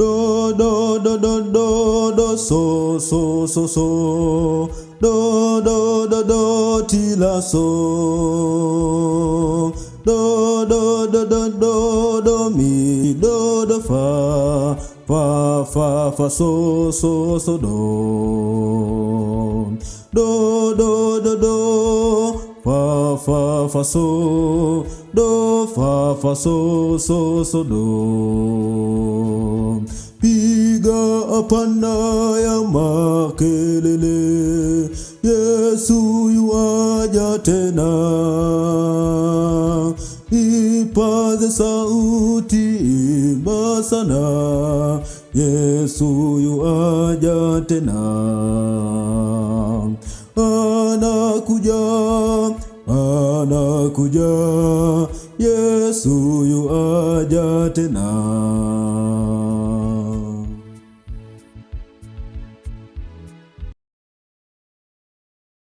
do do do do do do so so so so, do do do do ti la so, do do do do do do mi do do fa fa fa fa so so so do, do do do do fa fa fa so, do fa fa so so so do. Piga apana ya makelele, Yesu yuaja tena. Ipaze sauti imba sana, Yesu yuaja tena. Anakuja, anakuja, Yesu yuaja tena.